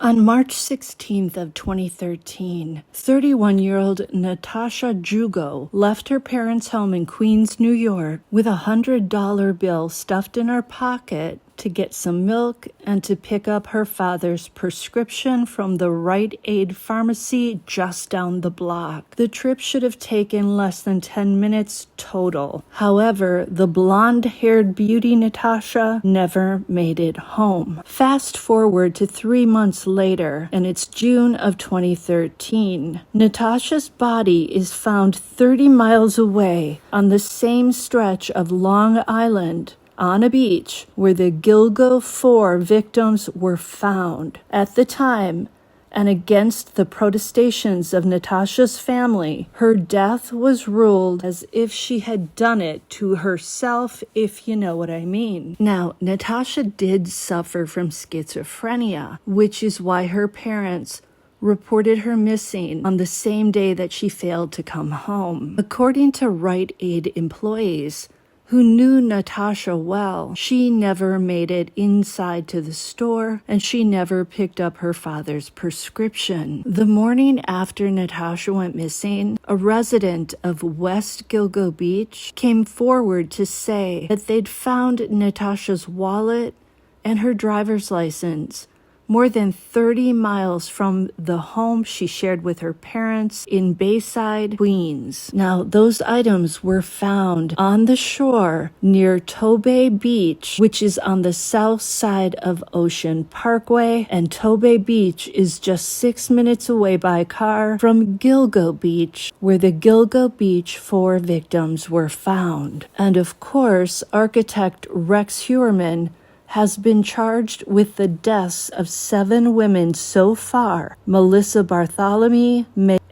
On March 16th of 2013, 31-year-old Natasha Jugo left her parents' home in Queens, New York with a $100 bill stuffed in her pocket to get some milk and to pick up her father's prescription from the Rite Aid Pharmacy just down the block. The trip should have taken less than 10 minutes total. However, the blonde-haired beauty Natasha never made it home. Fast forward to 3 months later, and it's June of 2013. Natasha's body is found 30 miles away on the same stretch of Long Island, on a beach where the Jugo 4 victims were found. At the time, and against the protestations of Natasha's family, her death was ruled as if she had done it to herself, if you know what I mean. Now, Natasha did suffer from schizophrenia, which is why her parents reported her missing on the same day that she failed to come home. According to Rite Aid employees who knew Natasha well, she never made it inside to the store, and she never picked up her father's prescription. The morning after Natasha went missing, a resident of West Jugo Beach came forward to say that they'd found Natasha's wallet and her driver's license more than 30 miles from the home she shared with her parents in Bayside, Queens. Now, those items were found on the shore near Toby Beach, which is on the south side of Ocean Parkway, and Toby Beach is just 6 minutes away by car from Jugo Beach, where the Jugo Beach 4 victims were found. And of course, architect Rex Heuermann has been charged with the deaths of 7 women so far: Melissa Bartholomew,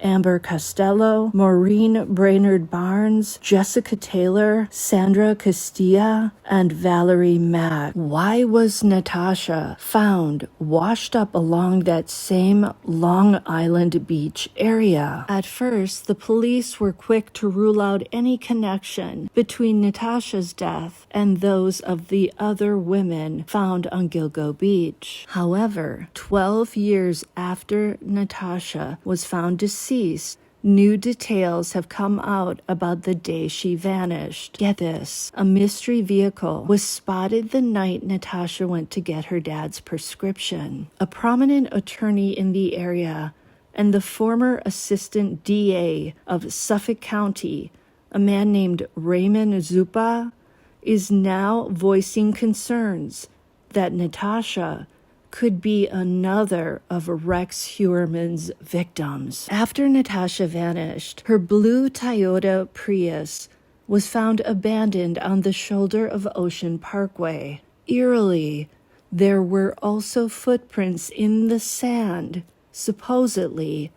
Amber Costello, Maureen Brainerd Barnes, Jessica Taylor, Sandra Castilla, and Valerie Mack. Why was Natasha found washed up along that same Long Island beach area? At first, the police were quick to rule out any connection between Natasha's death and those of the other women found on Jugo Beach. However, 12 years after Natasha was found deceased, new details have come out about the day she vanished. Get this, a mystery vehicle was spotted the night Natasha went to get her dad's prescription. A prominent attorney in the area and the former assistant DA of Suffolk County, a man named Raymond Zuppa, is now voicing concerns that Natasha could be another of Rex Heuermann's victims. After Natasha vanished, her blue Toyota Prius was found abandoned on the shoulder of Ocean Parkway. Eerily, there were also footprints in the sand, supposedly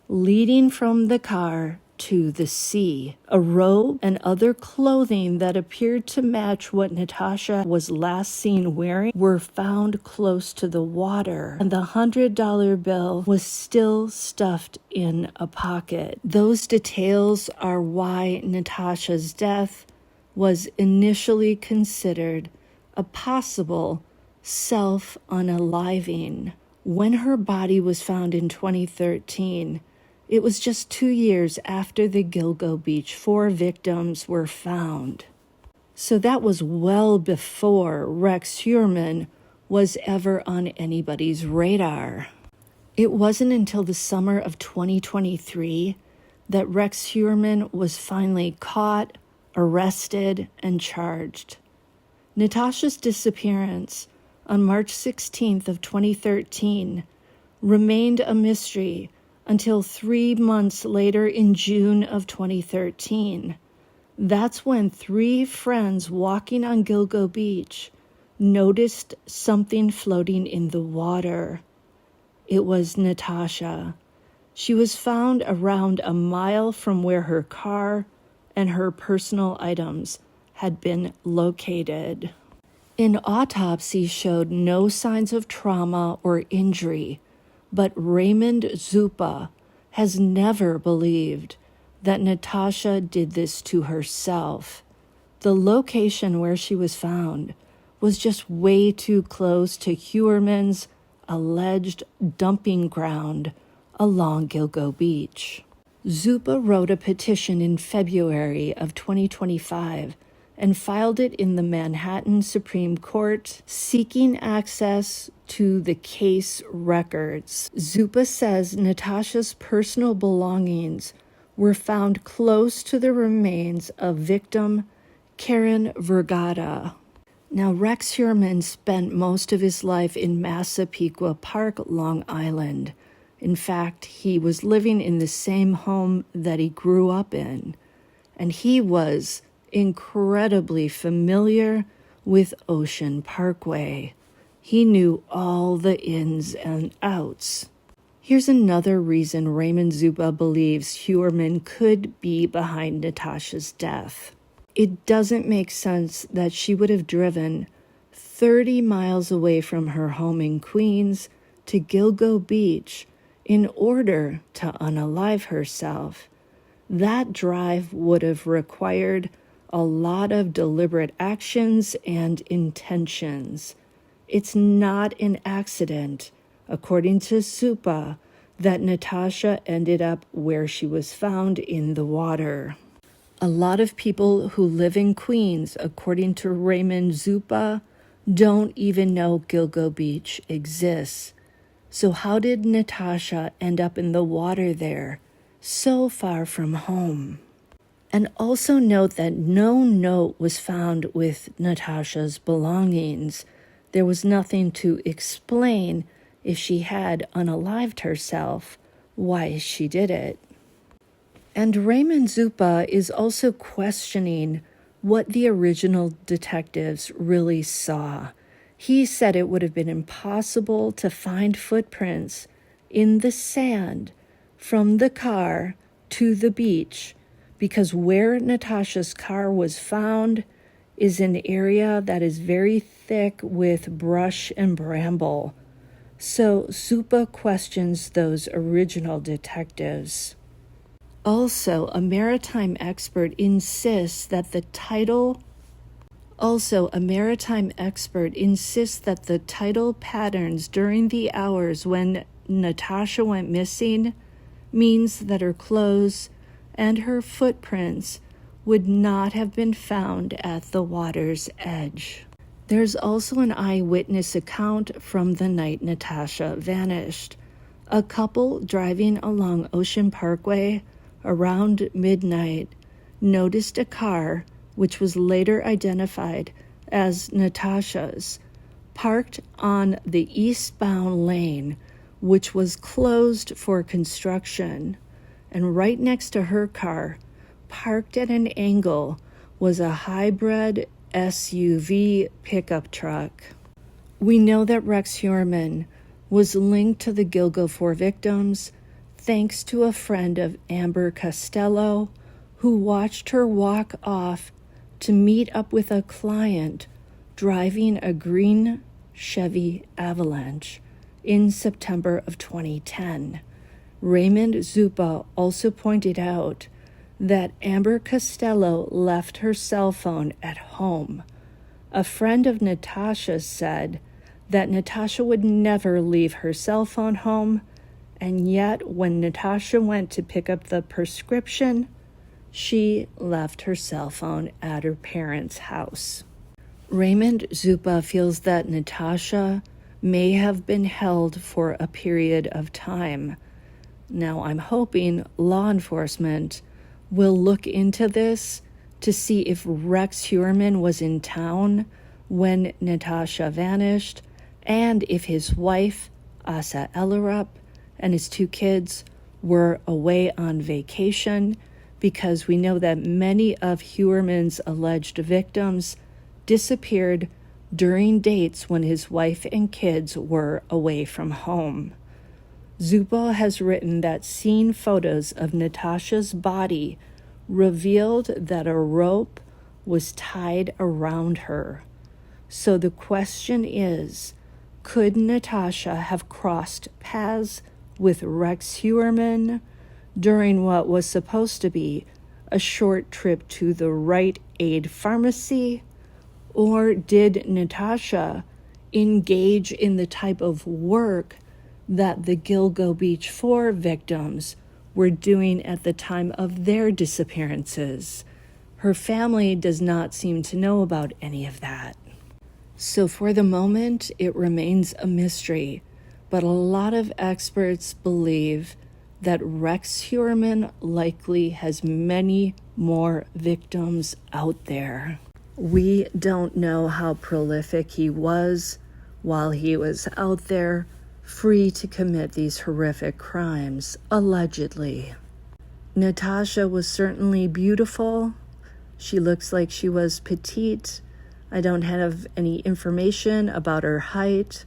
leading from the car to the sea. A robe and other clothing that appeared to match what Natasha was last seen wearing were found close to the water, and the $100 bill was still stuffed in a pocket. Those details are why Natasha's death was initially considered a possible self-unaliving. When her body was found in 2013, it was just 2 years after the Jugo Beach 4 victims were found. So that was well before Rex Heuermann was ever on anybody's radar. It wasn't until the summer of 2023 that Rex Heuermann was finally caught, arrested, and charged. Natasha's disappearance on March 16th of 2013 remained a mystery until 3 months later in June of 2013. That's when 3 friends walking on Jugo Beach noticed something floating in the water. It was Natasha. She was found around a mile from where her car and her personal items had been located. An autopsy showed no signs of trauma or injury, but Raymond Zuppa has never believed that Natasha did this to herself. The location where she was found was just way too close to Heuermann's alleged dumping ground along Jugo Beach. Zupa wrote a petition in February of 2025 and filed it in the Manhattan Supreme Court seeking access to the case records. Zupa says Natasha's personal belongings were found close to the remains of victim Karen Vergata. Now, Rex Heuermann spent most of his life in Massapequa Park, Long Island. In fact, he was living in the same home that he grew up in, and he was incredibly familiar with Ocean Parkway. He knew all the ins and outs. Here's another reason Raymond Zupa believes Heuermann could be behind Natasha's death. It doesn't make sense that she would have driven 30 miles away from her home in Queens to Jugo Beach in order to unalive herself. That drive would have required a lot of deliberate actions and intentions. It's not an accident, according to Zupa, that Natasha ended up where she was found in the water. A lot of people who live in Queens, according to Raymond Zupa, don't even know Jugo Beach exists. So how did Natasha end up in the water there, so far from home? And also note that no note was found with Natasha's belongings. There was nothing to explain if she had unalived herself, why she did it. And Raymond Zupa is also questioning what the original detectives really saw. He said it would have been impossible to find footprints in the sand from the car to the beach because where Natasha's car was found is an area that is very thick with brush and bramble. So Zupa questions those original detectives. Also, a maritime expert insists that the tidal patterns during the hours when Natasha went missing means that her clothes and her footprints would not have been found at the water's edge. There's also an eyewitness account from the night Natasha vanished. A couple driving along Ocean Parkway around midnight noticed a car, which was later identified as Natasha's, parked on the eastbound lane, which was closed for construction. And right next to her car, parked at an angle, was a hybrid SUV pickup truck. We know that Rex Heuermann was linked to the Jugo 4 victims thanks to a friend of Amber Costello who watched her walk off to meet up with a client driving a green Chevy Avalanche in September of 2010. Raymond Zupa also pointed out that Amber Costello left her cell phone at home. A friend of Natasha said that Natasha would never leave her cell phone home, and yet when Natasha went to pick up the prescription, she left her cell phone at her parents' house. Raymond Zupa feels that Natasha may have been held for a period of time. Now, I'm hoping law enforcement will look into this to see if Rex Heuermann was in town when Natasha vanished and if his wife, Asa Ellerup, and his 2 kids were away on vacation, because we know that many of Heuermann's alleged victims disappeared during dates when his wife and kids were away from home. Zupa has written that seen photos of Natasha's body revealed that a rope was tied around her. So the question is, could Natasha have crossed paths with Rex Heuermann during what was supposed to be a short trip to the Rite Aid Pharmacy? Or did Natasha engage in the type of work that the Gilgo Beach 4 victims were doing at the time of their disappearances. Her family does not seem to know about any of that. So for the moment, it remains a mystery, but a lot of experts believe that Rex Heuermann likely has many more victims out there. We don't know how prolific he was while he was out there, free to commit these horrific crimes, allegedly. Natasha was certainly beautiful. She looks like she was petite. I don't have any information about her height.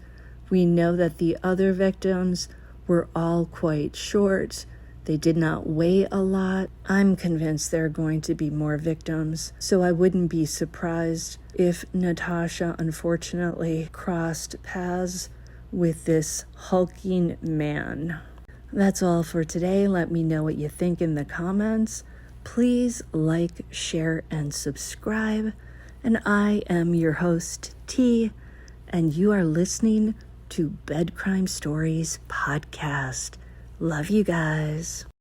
We know that the other victims were all quite short. They did not weigh a lot. I'm convinced there are going to be more victims, so I wouldn't be surprised if Natasha unfortunately crossed paths with this hulking man. That's all for today. Let me know what you think in the comments. Please like, share, and subscribe. And I am your host, T, and you are listening to Bed Crime Stories Podcast. Love you guys.